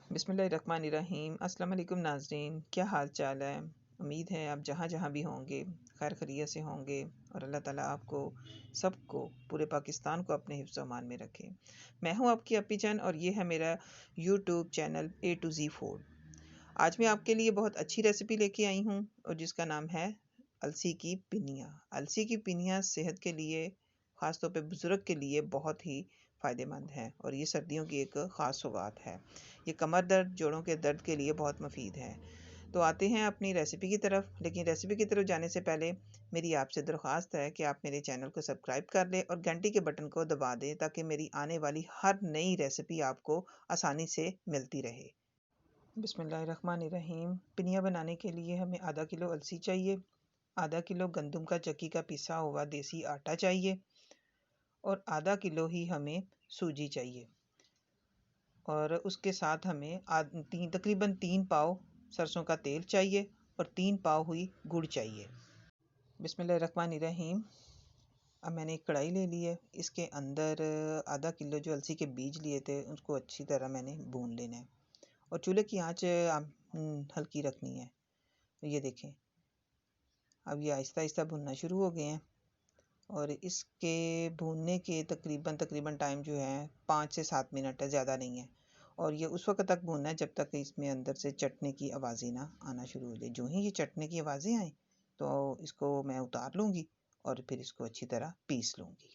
बिस्मिल्लाहिर्रहमानिर्रहीम। अस्सलाम वालेकुम नाज़रीन, क्या हाल चाल है। उम्मीद है आप जहाँ जहाँ भी होंगे खैर खैरियत से होंगे और अल्लाह ताला आपको सबको पूरे पाकिस्तान को अपने हिफ्ज़ अमान में रखे। मैं हूँ आपकी अपी जान और ये है मेरा YouTube channel A to Z food. आज मैं आपके लिए बहुत अच्छी रेसिपी लेके आई हूँ और जिसका नाम है अलसी की पिनिया। अलसी की पिनिया सेहत के लिए, ख़ास तौर पे बुज़ुर्ग के लिए बहुत ही फ़ायदेमंद है और ये सर्दियों की एक ख़ास सौगात है। ये कमर दर्द, जोड़ों के दर्द के लिए बहुत मुफीद है। तो आते हैं अपनी रेसिपी की तरफ, लेकिन रेसिपी की तरफ जाने से पहले मेरी आपसे दरख्वास्त है कि आप मेरे चैनल को सब्सक्राइब कर लें और घंटी के बटन को दबा दें ताकि मेरी आने वाली हर नई रेसिपी आपको आसानी से मिलती रहे। बिस्मिल्लाहिर्रहमानिर्रहीम। पिनिया बनाने के लिए हमें आधा किलो अलसी चाहिए, आधा किलो गंदम का चक्की का पिसा हुआ देसी आटा चाहिए और आधा किलो ही हमें सूजी चाहिए। और उसके साथ हमें तकरीबन 3 पाव सरसों का तेल चाहिए और 3 पाव हुई गुड़ चाहिए। बिस्मिल्लाहिर्रहमानिर्रहीम। अब मैंने एक कढ़ाई ले ली है, इसके अंदर आधा किलो जो अलसी के बीज लिए थे उसको अच्छी तरह मैंने भून लेना है और चूल्हे की आंच हल्की रखनी है। तो ये देखें, अब ये आहिस्ता आहिस्ता भुनना शुरू हो गए हैं और इसके भूनने के तकरीबन टाइम जो है 5 से 7 मिनट है, ज़्यादा नहीं है। और ये उस वक्त तक भूनना है जब तक इसमें अंदर से चटने की आवाज़ें ना आना शुरू हो जाए। जो ही ये चटने की आवाज़ें आए तो इसको मैं उतार लूँगी और फिर इसको अच्छी तरह पीस लूँगी।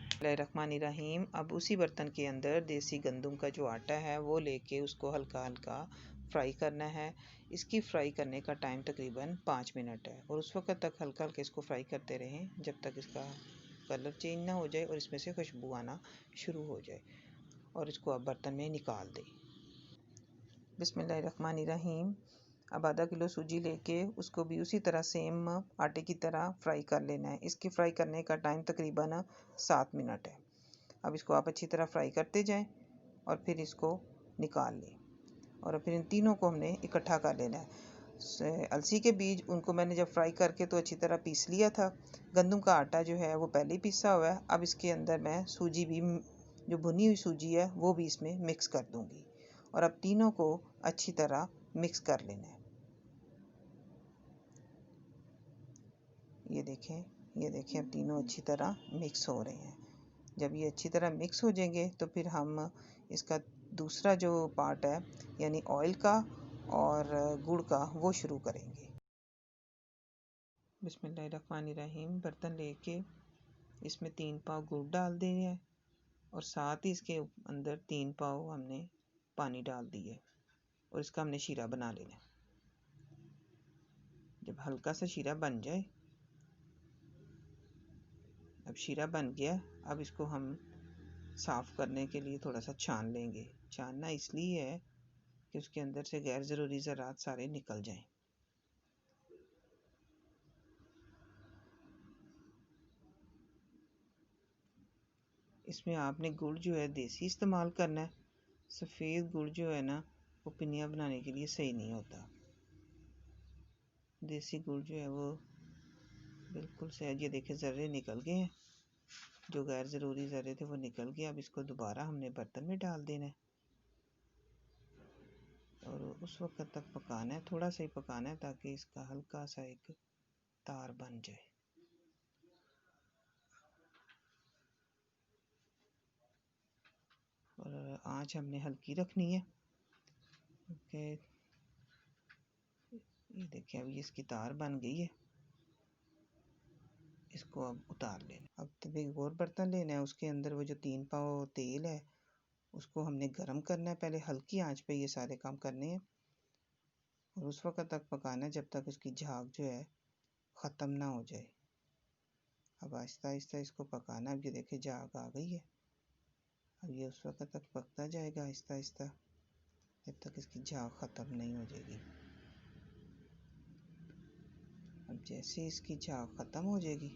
बिस्मिल्लाहिर्रहमानिर्रहीम। अब उसी बर्तन के अंदर देसी गंदम का जो आटा है वो लेके उसको हल्का हल्का फ्राई करना है। इसकी फ्राई करने का टाइम तकरीबन 5 मिनट है और उस वक्त तक हल्का हल्का इसको फ्राई करते रहें जब तक इसका कलर चेंज ना हो जाए और इसमें से खुशबू आना शुरू हो जाए और इसको अब बर्तन में निकाल दें। बिस्मिल्लाहिर्रहमानिर्रहीम। अब आधा किलो सूजी लेके उसको भी उसी तरह सेम आटे की तरह फ्राई कर लेना है। इसकी फ्राई करने का टाइम तकरीबन 7 मिनट है। अब इसको आप अच्छी तरह फ्राई करते जाएं और फिर इसको निकाल लें और फिर इन तीनों को हमने इकट्ठा कर लेना है। अलसी के बीज उनको मैंने जब फ्राई करके तो अच्छी तरह पीस लिया था। गंदम का आटा जो है वो पहले ही पीसा हुआ है। अब इसके अंदर मैं सूजी भी, जो भुनी हुई सूजी है वो भी इसमें मिक्स कर दूंगी और अब तीनों को अच्छी तरह मिक्स कर लेना है। ये देखें अब तीनों अच्छी तरह मिक्स हो रहे हैं। जब ये अच्छी तरह मिक्स हो जाएंगे तो फिर हम इसका दूसरा जो पार्ट है यानी ऑयल का और गुड़ का वो शुरू करेंगे। बिस्मिल्लाहिर्रहमानिर्रहीम। बर्तन लेके इसमें 3 पाव गुड़ डाल देना है और साथ ही इसके अंदर 3 पाव हमने पानी डाल दिए और इसका हमने शीरा बना लेना है। जब हल्का सा शीरा बन जाए, अब शीरा बन गया, अब इसको हम साफ़ करने के लिए थोड़ा सा छान लेंगे। छानना इसलिए है कि उसके अंदर से गैर ज़रूरी ज़रात सारे निकल जाएं। इसमें आपने गुड़ जो है देसी इस्तेमाल करना है। सफ़ेद गुड़ जो है ना वो पिनिया बनाने के लिए सही नहीं होता। देसी गुड़ जो है वो बिल्कुल सहज, ये देखे ज़र्रे निकल गए हैं, जो गैर ज़रूरी ज़र्रे थे वो निकल गए। अब इसको दोबारा हमने बर्तन में डाल देना है और उस वक्त तक पकाना है, थोड़ा सा ही पकाना है ताकि इसका हल्का सा एक तार बन जाए। और आँच हमने हल्की रखनी है। ओके, ये देखिए अब ये इसकी तार बन गई है। इसको अब उतार लेना। अब तभी एक और बर्तन लेना है, उसके अंदर वो जो 3 पाव तेल है उसको हमने गरम करना है। पहले हल्की आंच पे ये सारे काम करने हैं और उस वक्त तक पकाना है जब तक इसकी झाग जो है ख़त्म ना हो जाए। अब आहिस्ता आहिस्ता इसको पकाना है। अब ये देखिए झाग आ गई है। अब ये उस वक्त तक पकता जाएगा आहिस्ता आहिस्ता जब तक इसकी झाग ख़त्म नहीं हो जाएगी। अब जैसे इसकी झाग ख़त्म हो जाएगी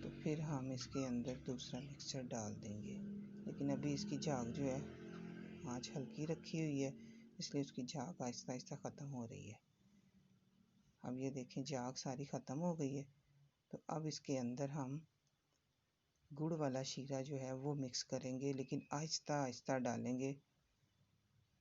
तो फिर हम इसके अंदर दूसरा मिक्सचर डाल देंगे, लेकिन अभी इसकी झाग जो है आँच हल्की रखी हुई है इसलिए उसकी झाग आहिस्ता आहिस्ता ख़त्म हो रही है। अब ये देखें झाग सारी ख़त्म हो गई है। तो अब इसके अंदर हम गुड़ वाला शीरा जो है वो मिक्स करेंगे, लेकिन आहिस्ता आहिस्ता डालेंगे